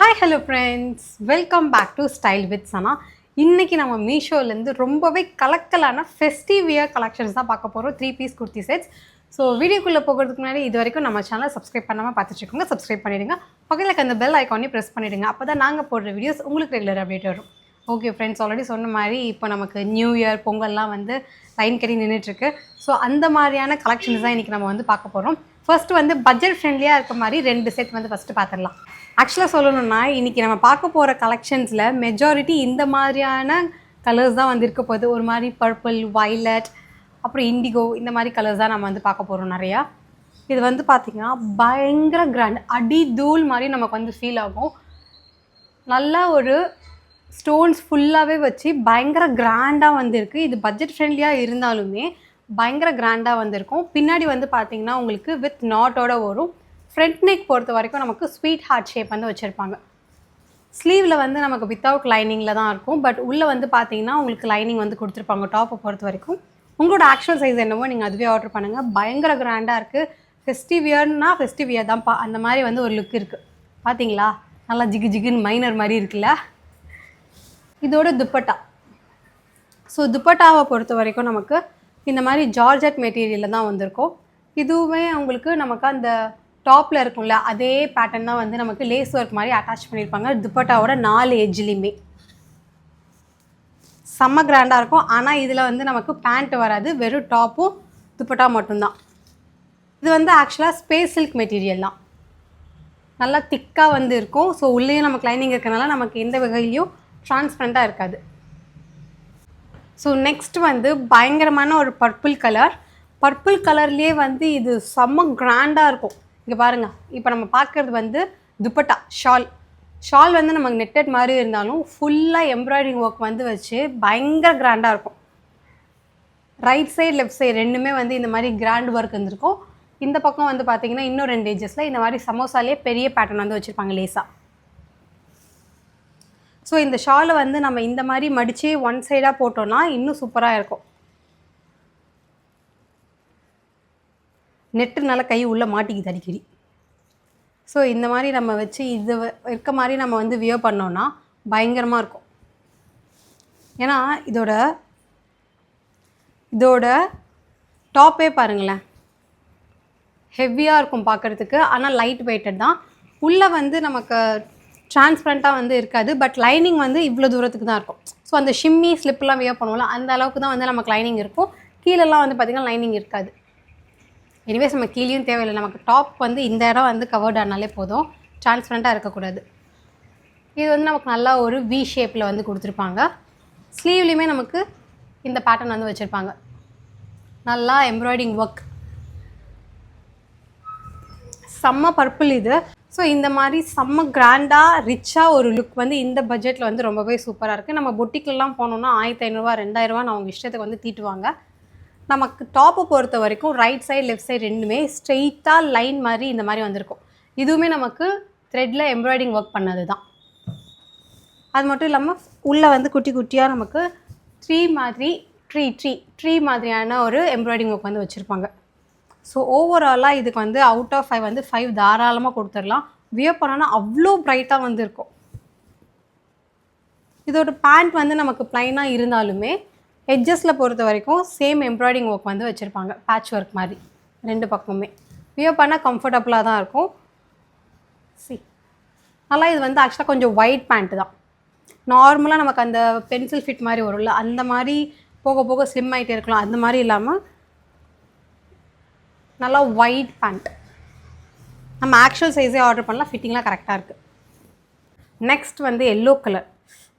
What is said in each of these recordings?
Hi hello friends, welcome back to Style with Sana. இன்னைக்கு நம்ம மீஷோலேருந்து ரொம்பவே கலக்கலான ஃபெஸ்டிவ் வியர் கலெக்ஷன்ஸ் தான் பார்க்க போகிறோம். 3 பீஸ் குர்த்தி செட்ஸ். ஸோ வீடியோக்குள்ளே போகிறதுக்கு முன்னாடி இது வரைக்கும் நம்ம சேனலை சப்ஸ்கிரைப் பண்ணாமல் பார்த்துட்ருக்கோங்க. சப்ஸ்கிரைப் பண்ணிவிடுங்க. பக்கத்தில் அந்த பெல் ஐக்கானே ப்ரெஸ் பண்ணிவிடுங்க. அப்போ தான் நாங்கள் போடுற வீடியோஸ் உங்களுக்கு ரெகுலர் அப்டேட் வரும். ஓகே ஃப்ரெண்ட்ஸ், ஆல்ரெடி சொன்ன மாதிரி இப்போ நமக்கு நியூ இயர் பொங்கல்லாம் வந்து லைன் கட்டி நின்றுட்டுருக்கு. ஸோ அந்த மாதிரியான கலெக்ஷன்ஸ் தான் இன்றைக்கி நம்ம வந்து பார்க்க போகிறோம். ஃபர்ஸ்ட்டு வந்து பட்ஜெட் ஃப்ரெண்ட்லியாக இருக்க மாதிரி 2 செட் வந்து ஃபஸ்ட்டு பார்த்துடலாம். ஆக்சுவலாக சொல்லணும்னா இன்றைக்கி நம்ம பார்க்க போகிற கலெக்ஷன்ஸில் மெஜாரிட்டி இந்த மாதிரியான கலர்ஸ் தான் வந்து இருக்க போகுது. ஒரு மாதிரி பர்பிள், வைலட், அப்புறம் இண்டிகோ, இந்த மாதிரி கலர்ஸ் தான் நம்ம வந்து பார்க்க போகிறோம் நிறையா. இது வந்து பார்த்திங்கன்னா பயங்கர கிராண்ட், அடி தூள் மாதிரி நமக்கு வந்து ஃபீல் ஆகும். நல்லா ஒரு ஸ்டோன்ஸ் ஃபுல்லாகவே வச்சு பயங்கர கிராண்டாக வந்துருக்கு. இது பட்ஜெட் ஃப்ரெண்ட்லியாக இருந்தாலுமே பயங்கர கிராண்டாக வந்திருக்கும். பின்னாடி வந்து பார்த்திங்கன்னா உங்களுக்கு வித் நாட்டோட வரும். ஃப்ரண்ட் நெக் பொறுத்த வரைக்கும் நமக்கு ஸ்வீட் ஹார்ட் ஷேப் வந்து வச்சுருப்பாங்க. ஸ்லீவில் வந்து நமக்கு வித்தவுட் லைனிங்கில் தான் இருக்கும். பட் உள்ளே வந்து பார்த்திங்கன்னா உங்களுக்கு லைனிங் வந்து கொடுத்துருப்பாங்க. டாப்பை பொறுத்த வரைக்கும் உங்களோட ஆக்சுவல் சைஸ் என்னவோ நீங்கள் அதுவே ஆர்டர் பண்ணுங்கள். பயங்கர கிராண்டாக இருக்குது. ஃபெஸ்டிவ் இயர்னா ஃபெஸ்டிவ் இயர் தான்ப்பா, அந்த மாதிரி வந்து ஒரு லுக் இருக்குது. பார்த்தீங்களா, நல்லா ஜிகு ஜிகுன்னு மைனர் மாதிரி இருக்குல்ல. இதோட துப்பட்டா. ஸோ துப்பட்டாவை பொறுத்த வரைக்கும் நமக்கு இந்த மாதிரி ஜார்ஜெட் மெட்டீரியலில் தான் வந்திருக்கும். இதுவுமே உங்களுக்கு நமக்கு அந்த டாப்பில் இருக்கும்ல அதே பேட்டர்ன் தான் வந்து நமக்கு லேஸ் ஒர்க் மாதிரி அட்டாச் பண்ணியிருப்பாங்க. துப்பட்டாவோட 4 எட்ஜ்லேயுமே செம்ம கிராண்டாக இருக்கும். ஆனால் இதில் வந்து நமக்கு பேண்ட் வராது, வெறும் டாப்பும் துப்பட்டா மட்டும்தான். இது வந்து ஆக்சுவலாக ஸ்பேஸ் சில்க் மெட்டீரியல் தான், நல்லா திக்காக வந்து இருக்கும். ஸோ உள்ளேயும் நமக்கு லைனிங் இருக்கிறனால நமக்கு எந்த வகையிலையும் ட்ரான்ஸ்பரண்ட்டாக இருக்காது. ஸோ நெக்ஸ்ட் வந்து பயங்கரமான ஒரு பர்பிள் கலர். பர்பிள் கலர்லேயே வந்து இது செம்ம கிராண்டாக இருக்கும். இங்கே பாருங்கள், இப்போ நம்ம பார்க்குறது வந்து துப்பட்டா ஷால் வந்து நமக்கு நெட்டட் மாதிரி இருந்தாலும் ஃபுல்லாக எம்ப்ராய்டிங் ஒர்க் வந்து வச்சு பயங்கர கிராண்டாக இருக்கும். ரைட் சைடு லெஃப்ட் சைடு ரெண்டுமே வந்து இந்த மாதிரி கிராண்ட் ஒர்க் இருந்திருக்கும். இந்த பக்கம் வந்து பார்த்திங்கன்னா இன்னும் 2 எட்ஜஸில் இந்த மாதிரி சமோசாலே பெரிய பேட்டர்ன் வந்து வச்சுருப்பாங்க லேஸாக. ஸோ இந்த ஷாலை வந்து நம்ம இந்த மாதிரி மடித்து ஒன் சைடாக போட்டோன்னா இன்னும் சூப்பராக இருக்கும். நெட்டுனால கை உள்ளே மாட்டிக்குது அடிக்கடி. ஸோ இந்த மாதிரி நம்ம வச்சு இது இருக்க மாதிரி நம்ம வந்து வியர் பண்ணோன்னா பயங்கரமாக இருக்கும். ஏன்னா இதோட டாப்பே பாருங்களேன், ஹெவியாக இருக்கும் பார்க்குறதுக்கு. ஆனால் லைட் வெயிட்டட் தான். உள்ளே வந்து நமக்கு ட்ரான்ஸ்பரண்ட்டாக வந்து இருக்காது. பட் லைனிங் வந்து இவ்வளோ தூரத்துக்கு தான் இருக்கும். ஸோ அந்த ஷிம்மி ஸ்லிப்லாம் வியர் பண்ணுவோம்ல அந்த அளவுக்கு தான் வந்து நமக்கு லைனிங் இருக்கும். கீழெல்லாம் வந்து பார்த்திங்கன்னா லைனிங் இருக்காது. எனிவேஸ் நம்ம கீழேயும் தேவையில்லை, நமக்கு டாப் வந்து இந்த இடம் வந்து கவர்ட் ஆனாலே போதும், ட்ரான்ஸ்பரண்ட்டாக இருக்கக்கூடாது. இது வந்து நமக்கு நல்லா ஒரு வி ஷேப்பில் வந்து கொடுத்துருப்பாங்க. ஸ்லீவ்லேயுமே நமக்கு இந்த பேட்டர்ன் வந்து வச்சுருப்பாங்க. நல்லா எம்ப்ராய்டிங் ஒர்க், செம்ம பர்பிள் இது. ஸோ இந்த மாதிரி செம்ம கிராண்டாக ரிச்சாக ஒரு லுக் வந்து இந்த பட்ஜெட்டில் வந்து ரொம்பவே சூப்பராக இருக்குது. நம்ம பொட்டிக்கெலாம் போனோம்னா 1500 2000 அவங்க இஷ்டத்துக்கு வந்து தீட்டுவாங்க. நமக்கு டாப்பை பொறுத்த வரைக்கும் ரைட் சைடு லெஃப்ட் சைடு ரெண்டுமே ஸ்ட்ரெயிட்டாக லைன் மாதிரி இந்த மாதிரி வந்திருக்கும். இதுவுமே நமக்கு த்ரெட்டில் எம்ப்ராய்டிங் ஒர்க் பண்ணது தான். அது மட்டும் இல்லாமல் உள்ளே வந்து குட்டி குட்டியாக நமக்கு ட்ரீ மாதிரியான ஒரு எம்ப்ராய்டிங் ஒர்க் வந்து வச்சுருப்பாங்க. ஸோ ஓவராலாக இதுக்கு வந்து அவுட் ஆஃப் 5 வந்து 5 தாராளமாக கொடுத்துடலாம். வியர் பண்ணோன்னா அவ்வளோ ப்ரைட்டாக வந்து இருக்கும். இதோட பேண்ட் வந்து நமக்கு ப்ளைனாக இருந்தாலுமே எட்ஜஸில் பொறுத்த வரைக்கும் சேம் எம்ப்ராய்டிங் ஒர்க் வந்து வச்சுருப்பாங்க, பேட்ச் ஒர்க் மாதிரி 2 பக்கமுமே. வியர் பண்ணால் கம்ஃபர்டபுளாக தான் இருக்கும். நல்லா இது வந்து ஆக்சுவலாக கொஞ்சம் ஒயிட் பேண்ட்டு தான். நார்மலாக நமக்கு அந்த பென்சில் ஃபிட் மாதிரி வரும்ல அந்த மாதிரி போக போக ஸ்லிம் ஆகிட்டே இருக்கலாம். அந்த மாதிரி இல்லாமல் நல்லா ஒயிட் பேண்ட். நம்ம ஆக்சுவல் சைஸே ஆர்டர் பண்ணலாம், ஃபிட்டிங்லாம் கரெக்டாக இருக்குது. நெக்ஸ்ட் வந்து எல்லோ கலர்.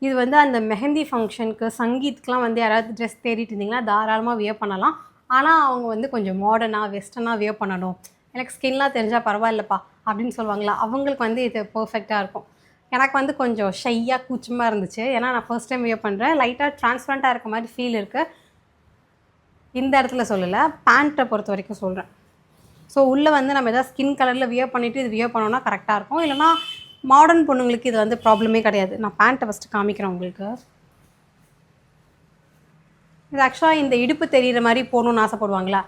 இது வந்து அந்த மெஹந்தி ஃபங்க்ஷனுக்கு சங்கீத்துக்கெலாம் வந்து யாராவது ட்ரெஸ் தேடிட்டு இருந்தீங்கன்னா தாராளமாக வியர் பண்ணலாம். ஆனால் அவங்க வந்து கொஞ்சம் மாடர்னாக வெஸ்டர்னாக வியர் பண்ணணும், எனக்கு ஸ்கின்லாம் தெரிஞ்சால் பரவாயில்லப்பா அப்படின்னு சொல்லுவாங்களா, அவங்களுக்கு வந்து இது பர்ஃபெக்டாக இருக்கும். எனக்கு வந்து கொஞ்சம் ஷையாக கூச்சமாக இருந்துச்சு, ஏன்னா நான் ஃபர்ஸ்ட் டைம் வியர் பண்ணுறேன். லைட்டாக ட்ரான்ஸ்பரண்ட்டாக இருக்க மாதிரி ஃபீல் இருக்குது. இந்த இடத்துல சொல்லலை, பேண்ட்டை பொறுத்த வரைக்கும் சொல்கிறேன். ஸோ உள்ளே வந்து நம்ம எதாவது ஸ்கின் கலரில் வியர் பண்ணிவிட்டு இது வியர் பண்ணோன்னா கரெக்டாக இருக்கும். இல்லைனா மாடர்ன் பொண்ணுங்களுக்கு இது வந்து ப்ராப்ளமே கிடையாது. நான் பேண்ட்டை ஃபஸ்ட்டு காமிக்கிறேன் உங்களுக்கு. இது ஆக்சுவலாக இந்த இடுப்பு தெரிகிற மாதிரி போகணுன்னு ஆசைப்படுவாங்களா,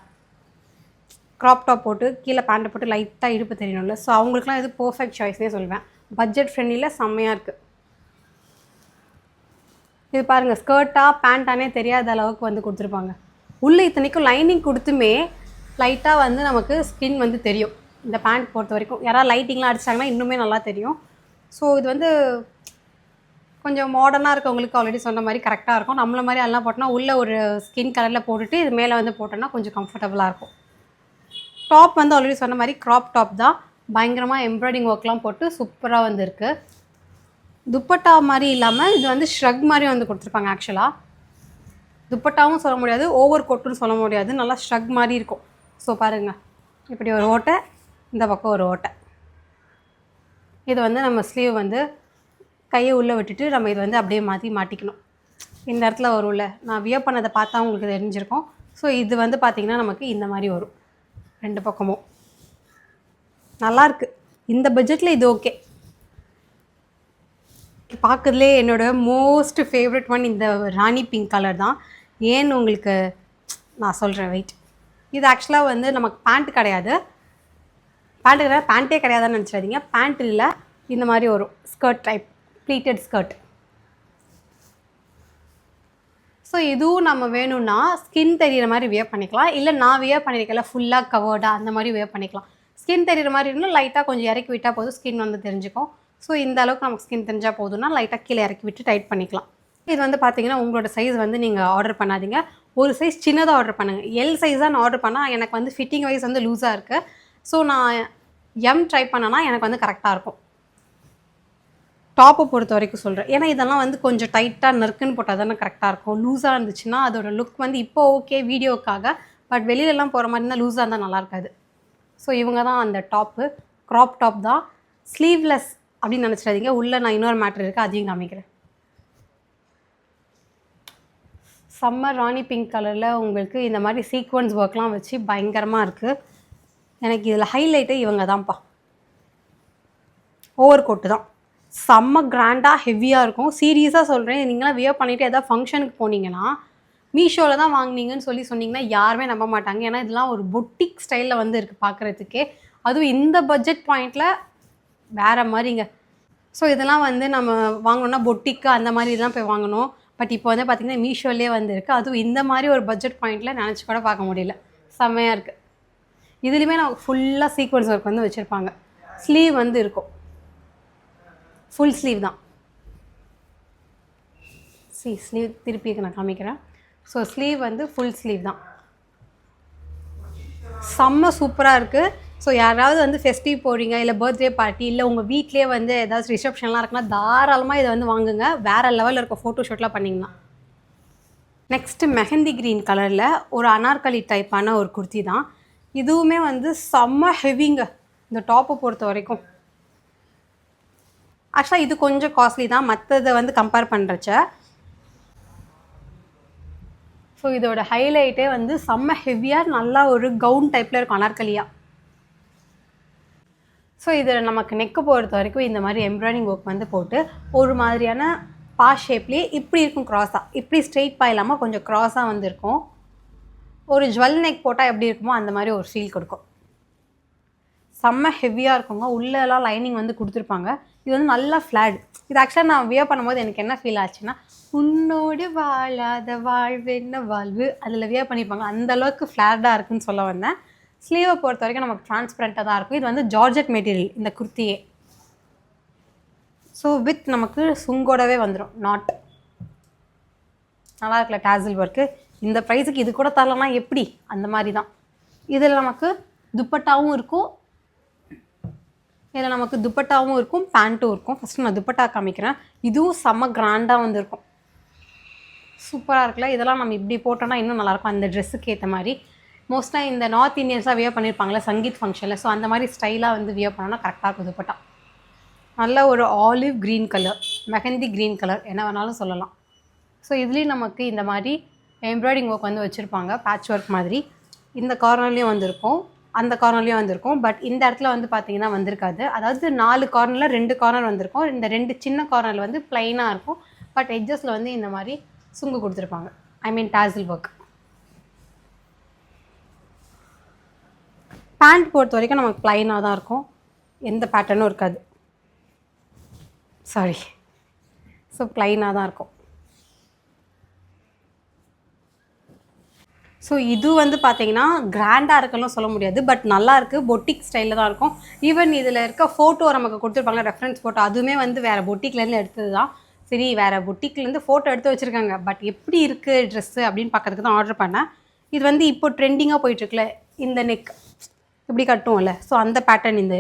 க்ராப் டாப் போட்டு கீழே பேண்ட்டை போட்டு லைட்டாக இடுப்பு தெரியணும்ல, ஸோ அவங்களுக்குலாம் இது பர்ஃபெக்ட் சாய்ஸ்னே சொல்லுவேன். பட்ஜெட் ஃப்ரெண்ட்லியில் செம்மையாக இருக்குது. இது பாருங்கள், ஸ்கர்ட்டா பேண்ட்டானே தெரியாத அளவுக்கு வந்து கொடுத்துருப்பாங்க. உள்ளே இத்தனைக்கும் லைனிங் கொடுத்துமே லைட்டாக வந்து நமக்கு ஸ்கின் வந்து தெரியும். இந்த பேண்ட் பொறுத்த வரைக்கும் யாராவது லைட்டிங்லாம் அடிச்சாங்கன்னா இன்னுமே நல்லா தெரியும். ஸோ இது வந்து கொஞ்சம் மாடர்னாக இருக்கவங்களுக்கு ஆல்ரெடி சொன்ன மாதிரி கரெக்டாக இருக்கும். நம்மள மாதிரி எல்லாம் போட்டோன்னா உள்ளே ஒரு ஸ்கின் கலரில் போட்டுட்டு இது மேலே வந்து போட்டோன்னா கொஞ்சம் கம்ஃபர்டபுளாக இருக்கும். டாப் வந்து ஆல்ரெடி சொன்ன மாதிரி க்ராப் டாப் தான். பயங்கரமாக எம்ப்ராய்டிங் ஒர்க்லாம் போட்டு சூப்பராக வந்து இருக்குது. துப்பட்டா மாதிரி இல்லாமல் இது வந்து ஷ்ரக் மாதிரி வந்து கொடுத்துருப்பாங்க. ஆக்சுவலாக துப்பட்டாவும் சொல்ல முடியாது, ஓவர் கோட்டுன்னு சொல்ல முடியாது, நல்லா ஷ்ரக் மாதிரி இருக்கும். ஸோ பாருங்கள், இப்படி ஒரு ஓட்டை, இந்த பக்கம் ஒரு ஓட்டை. இது வந்து நம்ம ஸ்லீவ் வந்து கையை உள்ளே விட்டுட்டு நம்ம இது வந்து அப்படியே மாட்டிக்கணும். இந்த இடத்துல வரும்ல, நான் வியர் பண்ணதை பார்த்தா உங்களுக்கு தெரிஞ்சிருக்கும். ஸோ இது வந்து பார்த்திங்கன்னா நமக்கு இந்த மாதிரி வரும். 2 பக்கமும் நல்லாயிருக்கு. இந்த பட்ஜெட்டில் இது ஓகே. பார்க்குறதுலே என்னோடய மோஸ்ட் ஃபேவரட் ஒன் இந்த ராணி பிங்க் கலர் தான். ஏன்னு உங்களுக்கு நான் சொல்கிறேன், வெயிட். இது ஆக்சுவலாக வந்து நமக்கு பேண்ட் கிடையாது, பேண்ட்டே கிடையாதுன்னு நினச்சிடாதீங்க. பேண்ட் இல்லை, இந்த மாதிரி வரும் skirt type, pleated skirt. So இதுவும் நம்ம வேணும்னா ஸ்கின் தெரிகிற மாதிரி வியர் பண்ணிக்கலாம். இல்லை நான் வியர் பண்ணியிருக்கல ஃபுல்லாக கவர்டாக அந்த மாதிரி வியர் பண்ணிக்கலாம். ஸ்கின் தெரிகிற மாதிரி இருந்தால் லைட்டாக கொஞ்சம் இறக்கி விட்டால் போதும், ஸ்கின் வந்து தெரிஞ்சுக்கும். ஸோ இந்த அளவுக்கு நமக்கு ஸ்கின் தெரிஞ்சால் போதும்னா லைட்டாக கீழே இறக்கி விட்டு டைட் பண்ணிக்கலாம். இது வந்து பார்த்திங்கன்னா உங்களோட சைஸ் வந்து நீங்கள் ஆர்டர் பண்ணாதீங்க, ஒரு சைஸ் சின்னதாக ஆர்டர் பண்ணுங்கள். எல் சைஸாக நான் ஆர்டர் பண்ணால் எனக்கு வந்து ஃபிட்டிங் வைஸ் வந்து லூஸாக இருக்குது. ஸோ நான் எம் ட்ரை பண்ணேன்னா எனக்கு வந்து கரெக்டாக இருக்கும். டாப்பை பொறுத்த வரைக்கும் சொல்கிறேன், ஏன்னா இதெல்லாம் வந்து கொஞ்சம் டைட்டாக நறுக்குன்னு போட்டால் தானே கரெக்டாக இருக்கும். லூஸாக இருந்துச்சுன்னா அதோட லுக் வந்து இப்போ ஓகே வீடியோக்காக, பட் வெளியிலலாம் போகிற மாதிரி இருந்தால் லூஸாக இருந்தால் நல்லா இருக்காது. ஸோ இவங்க தான் அந்த டாப்பு, க்ராப் டாப் தான், ஸ்லீவ்லெஸ் அப்படின்னு நினச்சிடாதீங்க. உள்ளே நான் இன்னொரு மேட்ரு இருக்குது, அதையும் காமிக்கிறேன். சம்மர் ராணி பிங்க் கலரில் உங்களுக்கு இந்த மாதிரி சீக்வன்ஸ் ஒர்க்லாம் வச்சு பயங்கரமாக இருக்குது. எனக்கு இதில் ஹைலைட்டே இவங்க தான்ப்பா. ஓவர் கோட்டு தான், செம்ம கிராண்டாக ஹெவியாக இருக்கும். சீரியஸாக சொல்கிறேன், நீங்களாம் வியர் பண்ணிவிட்டு எதாவது ஃபங்க்ஷனுக்கு போனீங்கன்னா மீஷோவில் தான் வாங்கினீங்கன்னு சொன்னீங்கன்னா யாருமே நம்ப மாட்டாங்க. ஏன்னா இதெல்லாம் ஒரு பொட்டிக் ஸ்டைலில் வந்து இருக்குது பார்க்குறதுக்கே. அதுவும் இந்த பட்ஜெட் பாயிண்டில் வேறு மாதிரிங்க. ஸோ இதெல்லாம் வந்து நம்ம வாங்கணுன்னா பொட்டிக்கு அந்த மாதிரி இதெல்லாம் போய் வாங்கணும். பட் இப்போ வந்து பார்த்திங்கன்னா மீஷோலேயே வந்து இருக்குது. அதுவும் இந்த மாதிரி ஒரு பட்ஜெட் பாயிண்டில் நினச்சி கூட பார்க்க முடியல, செம்மையாக இருக்குது. இதுலேயுமே நமக்கு ஃபுல்லாக சீக்வன்ஸ் ஒர்க் வந்து வச்சுருப்பாங்க. ஸ்லீவ் வந்து இருக்கும், ஃபுல் ஸ்லீவ் தான். ஸ்லீவ் திருப்பி நான் காமிக்கிறேன். ஸோ ஸ்லீவ் வந்து ஃபுல் ஸ்லீவ் தான், செம்ம சூப்பராக இருக்குது. ஸோ யாராவது வந்து ஃபெஸ்டிவ் போகிறீங்க, இல்லை பர்த்டே பார்ட்டி, இல்லை உங்கள் வீட்லேயே வந்து ஏதாவது ரிசப்ஷன்லாம் இருக்குன்னா தாராளமாக இதை வந்து வாங்குங்க. வேறு லெவலில் இருக்கும் ஃபோட்டோ ஷூட்லாம் பண்ணிங்கன்னா. நெக்ஸ்ட்டு மெஹந்தி க்ரீன் கலரில் ஒரு அனார்கலி டைப்பான ஒரு குர்த்தி தான். இதுவுமே வந்து செம்ம ஹெவிங்க இந்த டாப்பை பொறுத்த வரைக்கும். ஆக்சுவலாக இது கொஞ்சம் காஸ்ட்லி தான் மற்றதை வந்து கம்பேர் பண்ணுறச்ச. ஸோ இதோட ஹைலைட்டே வந்து செம்ம ஹெவியாக நல்லா ஒரு கவுன் டைப்பில் இருக்கும் அனார்கலியாக. ஸோ இதில் நமக்கு நெக்கு பொறுத்த வரைக்கும் இந்த மாதிரி எம்ப்ராய்டிங் ஒர்க் வந்து போட்டு ஒரு மாதிரியான பாஸ் ஷேப்லேயே இப்படி இருக்கும், க்ராஸாக, இப்படி ஸ்ட்ரெயிட்டாக இல்லாமல் கொஞ்சம் க்ராஸாக வந்து இருக்கும். ஒரு ஜுவல் நெக் போட்டால் எப்படி இருக்குமோ அந்த மாதிரி ஒரு ஃபீல் கொடுக்கும். செம்ம ஹெவியாக இருக்குங்க. உள்ளெல்லாம் லைனிங் வந்து கொடுத்துருப்பாங்க. இது வந்து நல்லா ஃப்ளாட். இது ஆக்சுவலாக நான் வியர் பண்ணும்போது எனக்கு என்ன ஃபீல் ஆச்சுன்னா, உன்னோடு வாழாத வாழ்வென்ன வாழ்வு, அதில் வியர் பண்ணியிருப்பாங்க. அந்தளவுக்கு ஃப்ளாட்டாக இருக்குதுன்னு சொல்ல வந்தேன். ஸ்லீவை பொறுத்த வரைக்கும் நமக்கு டிரான்ஸ்பரண்ட்டாக தான் இருக்கும். இது வந்து ஜார்ஜெட் மெட்டீரியல் இந்த குர்த்தியே. ஸோ வித் நமக்கு சுங்கோடவே வந்துடும், நாட் நல்லா இருக்குல்ல டாசில் ஒர்க்கு. இந்த ப்ரைஸுக்கு இது கூட தரலன்னா எப்படி, அந்த மாதிரி தான். இதில் நமக்கு துப்பட்டாவும் இருக்கும், இதில் நமக்கு துப்பட்டாவும் இருக்கும், பேண்ட்டும் இருக்கும். ஃபஸ்ட்டு நான் துப்பட்டா காமிக்கிறேன். இதுவும் செம்ம கிராண்டாக வந்துருக்கும், சூப்பராக இருக்குல்ல. இதெல்லாம் நம்ம இப்படி போட்டோன்னா இன்னும் நல்லாயிருக்கும் அந்த ட்ரெஸ்ஸுக்கு ஏற்ற மாதிரி. மோஸ்ட்டாக இந்த நார்த் இந்தியன்ஸாக வியர் பண்ணியிருப்பாங்களே சங்கீத் ஃபங்க்ஷனில், ஸோ அந்த மாதிரி ஸ்டைலாக வந்து வியர் பண்ணோன்னா கரெக்டாக இருக்கும் துப்பட்டா. நல்ல ஒரு olive green colour, mehndi green colour, என்ன வேணாலும் சொல்லலாம். ஸோ இதுலேயும் நமக்கு இந்த மாதிரி எம்ப்ராய்டிங் ஒர்க் வந்து வச்சுருப்பாங்க, பேட்ச் ஒர்க் மாதிரி. இந்த கார்னர்லேயும் வந்திருக்கும், அந்த கார்னர்லேயும் வந்திருக்கும். பட் இந்த இடத்துல வந்து பார்த்திங்கன்னா வந்திருக்காது. அதாவது 4 கார்னரில் 2 கார்னர் வந்திருக்கும். இந்த 2 சின்ன கார்னரில் வந்து ப்ளைனாக இருக்கும். பட் எட்ஜஸில் வந்து இந்த மாதிரி சுங்கு கொடுத்துருப்பாங்க, ஐ மீன் டாசில் ஒர்க். பேண்ட் பொறுத்த வரைக்கும் நமக்கு ப்ளைனாக தான் இருக்கும், எந்த பேட்டர்னும் இருக்காது. சாரி. ஸோ ப்ளைனாக தான் இருக்கும். ஸோ இது வந்து பார்த்தீங்கன்னா கிராண்டாக இருக்குன்னு சொல்ல முடியாது, பட் நல்லாயிருக்கு. பொட்டிக் ஸ்டைலில் தான் இருக்கும். ஈவன் இதில் இருக்க ஃபோட்டோ நமக்கு கொடுத்துருப்பாங்களா, ரெஃபரன்ஸ் ஃபோட்டோ, அதுவுமே வந்து வேறு பொட்டிக்லேருந்து எடுத்தது தான். சரி, வேறு பொட்டிக்லேருந்து ஃபோட்டோ எடுத்து வச்சுருக்காங்க, பட் எப்படி இருக்குது ட்ரெஸ்ஸு அப்படின்னு பார்க்கறதுக்கு தான் ஆர்டர் பண்ணேன். இது வந்து இப்போ ட்ரெண்டிங்காக போயிட்டுருக்குல, இந்த நெக் இப்படி கட்டுவோம்ல, ஸோ அந்த பேட்டர்ன். இந்த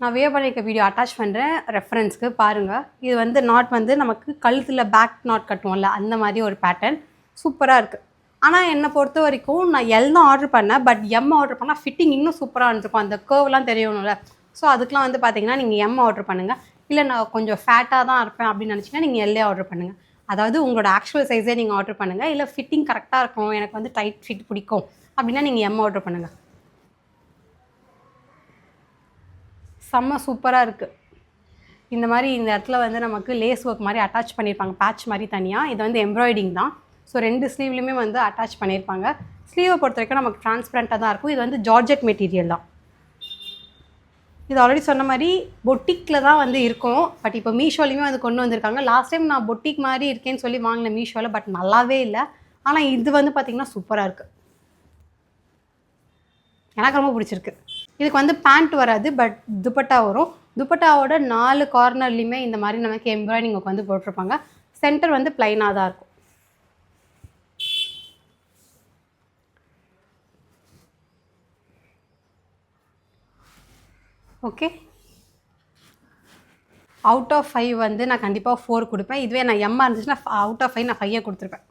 நான் வியர் பண்ணியிருக்க வீடியோ அட்டாச் பண்ணுறேன் ரெஃபரன்ஸ்க்கு பாருங்கள். இது வந்து நாட் வந்து நமக்கு கழுத்தில் பேக் நாட் கட்டுவோம்ல, அந்த மாதிரி ஒரு பேட்டர்ன் சூப்பராக இருக்குது. ஆனால் என்னை பொறுத்த வரைக்கும் நான் எல் தான் ஆர்டர் பண்ணேன், பட் எம் ஆர்டர் பண்ணால் ஃபிட்டிங் இன்னும் சூப்பராக இருந்திருக்கும். அந்த கர்வ்லாம் தெரியணும்ல, ஸோ அதுக்கெலாம் வந்து பார்த்தீங்கன்னா நீங்கள் எம் ஆர்டர் பண்ணுங்கள். இல்லை நான் கொஞ்சம் ஃபேட்டாக தான் இருப்பேன் அப்படின்னு நினச்சிங்கன்னா நீங்கள் எல்லே ஆர்டர் பண்ணுங்கள். அதாவது உங்களோட ஆக்சுவல் சைஸே நீங்கள் ஆர்டர் பண்ணுங்கள். இல்லை ஃபிட்டிங் கரெக்டாக இருக்கும், எனக்கு வந்து டைட் ஃபிட் பிடிக்கும் அப்படின்னா நீங்கள் எம் ஆர்டர் பண்ணுங்கள். செம்ம சூப்பராக இருக்குது. இந்த மாதிரி இந்த இடத்துல வந்து நமக்கு லேஸ் ஒர்க் மாதிரி அட்டாச் பண்ணியிருப்பாங்க, பேட்ச் மாதிரி தனியாக. இது வந்து எம்ப்ராய்டிங் தான். ஸோ 2 ஸ்லீவ்லையுமே வந்து அட்டாச் பண்ணியிருப்பாங்க. ஸ்லீவை பொறுத்த வரைக்கும் நமக்கு டிரான்ஸ்பரண்ட்டாக தான் இருக்கும். இது வந்து ஜார்ஜெட் மெட்டீரியல் தான். இது ஆல்ரெடி சொன்ன மாதிரி பொட்டிக்கில் தான் வந்து இருக்கும், பட் இப்போ மீஷோலையுமே வந்து கொண்டு வந்திருக்காங்க. லாஸ்ட் டைம் நான் பொட்டிக் மாதிரி இருக்கேன்னு சொல்லி வாங்கினேன் மீஷோவில், பட் நல்லாவே இல்லை. ஆனால் இது வந்து பார்த்திங்கன்னா சூப்பராக இருக்குது, எனக்கு ரொம்ப பிடிச்சிருக்கு. இதுக்கு வந்து பேண்ட் வராது, பட் துப்பட்டா வரும். துப்பட்டாவோட 4 கார்னர்லேயுமே இந்த மாதிரி நமக்கு எம்ப்ராய்டிங் ஒர்க் வந்து போட்டிருப்பாங்க. சென்டர் வந்து ப்ளைனாக தான் இருக்கும். ஓகே, அவுட் ஆஃப் 5 வந்து நான் கண்டிப்பாக 4 கொடுப்பேன். இதுவே நான் எம்மாக இருந்துச்சுன்னா அவுட் ஆஃப் 5 நான் 5 கொடுத்துருப்பேன்.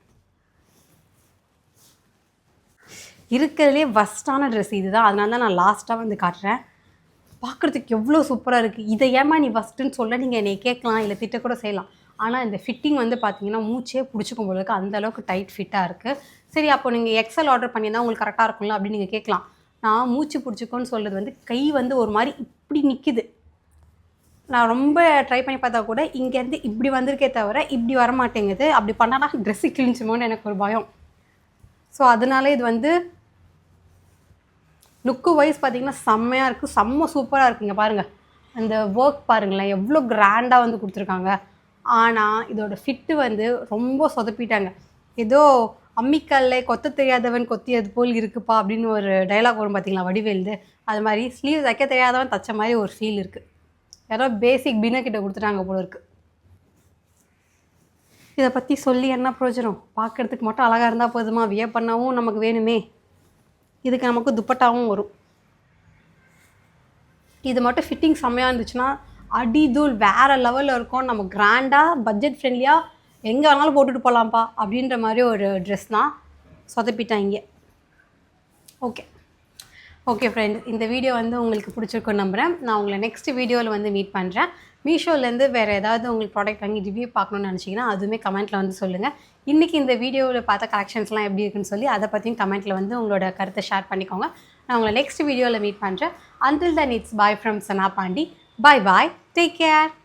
இருக்கிறதுலே ஃபஸ்ட்டான ட்ரெஸ் இது தான், அதனால தான் நான் லாஸ்ட்டாக வந்து காட்டுறேன். பார்க்குறதுக்கு எவ்வளோ சூப்பராக இருக்குது. இதை ஏமா நீ ஃபஸ்ட்டுன்னு சொல்ல நீங்கள் என்னை கேட்கலாம், இல்லை திட்ட கூட செய்யலாம். ஆனால் இந்த ஃபிட்டிங் வந்து பார்த்தீங்கன்னா மூச்சே பிடிச்சிக்கும் போல இருக்குது, அந்தளவுக்கு டைட் ஃபிட்டாக இருக்குது. சரி, அப்போ நீங்கள் எக்ஸல் ஆர்டர் பண்ணியிருந்தால் உங்களுக்கு கரெக்டாக இருக்கும்ல அப்படின்னு நீங்கள் கேட்கலாம். நான் மூச்சு பிடிச்சிக்கோன்னு சொல்கிறது வந்து கை வந்து ஒரு மாதிரி இப்படி நிற்கிது. நான் ரொம்ப ட்ரை பண்ணி பார்த்தா கூட இங்கேருந்து இப்படி வந்திருக்கே தவிர இப்படி வரமாட்டேங்குது. அப்படி பண்ணால் தான் ட்ரெஸ்ஸு கிழிஞ்சுமோன்னு எனக்கு ஒரு பயம். ஸோ அதனால இது வந்து லுக்கு வைஸ் பார்த்திங்கன்னா செம்மையாக இருக்குது, செம்ம சூப்பராக இருக்குங்க. பாருங்கள், அந்த ஒர்க் பாருங்களேன் எவ்வளோ கிராண்டாக வந்து கொடுத்துருக்காங்க. ஆனால் இதோட ஃபிட்டு வந்து ரொம்ப சொதப்பிட்டாங்க. ஏதோ அம்மிக்கல்ல கொத்த தெரியாதவன் கொத்தியது போல் இருக்குப்பா அப்படின்னு ஒரு டைலாக் வரும் பார்த்தீங்களா வடிவேல்து, அது மாதிரி ஸ்லீவ் தைக்க தெரியாதவன் தச்ச மாதிரி ஒரு ஃபீல் இருக்குது. யாரோ பேசிக் பின்னக்கிட்ட கொடுத்துட்டாங்க போல இருக்குது. இதை பற்றி சொல்லி என்ன பிரயோஜனம்? பார்க்குறதுக்கு மட்டும் அழகாக இருந்தால் போதுமா? வியர் பண்ணவும் நமக்கு வேணுமே. இதுக்கு நமக்கு துப்பட்டாவும் வரும். இது மட்டும் ஃபிட்டிங் செம்மையாக இருந்துச்சுன்னா அடிதூள் வேறு லெவலில் இருக்கும். நம்ம கிராண்டாக பட்ஜெட் ஃப்ரெண்ட்லியாக எங்கே வேணாலும் போட்டுட்டு போகலாம்ப்பா அப்படின்ற மாதிரி ஒரு ட்ரெஸ் தான். சொதப்பிட்டாங்க. ஓகே ஓகே ஃப்ரெண்ட்ஸ், இந்த வீடியோ வந்து உங்களுக்கு பிடிச்சிருக்குன்னு நம்புகிறேன். நான் உங்களை நெக்ஸ்ட் வீடியோவில் வந்து மீட் பண்ணுறேன். மீஷோலேருந்து வேறு ஏதாவது உங்களுக்கு ப்ராடக்ட் வாங்கி ரிவ்யூ பார்க்கணுன்னு நினச்சிங்கன்னா அதுவுமே கமெண்ட்டில் வந்து சொல்லுங்கள். இன்றைக்கி இந்த வீடியோவில் பார்த்த கலெக்ஷன்ஸ்லாம் எப்படி இருக்குன்னு சொல்லி அதை பற்றியும் கமெண்ட்டில் வந்து உங்களோட கருத்தை ஷேர் பண்ணிக்கோங்க. நான் உங்களை நெக்ஸ்ட் வீடியோவில் மீட் பண்ணுறேன். Until then, it's bye from Sana Pandi. Bye bye. Take care.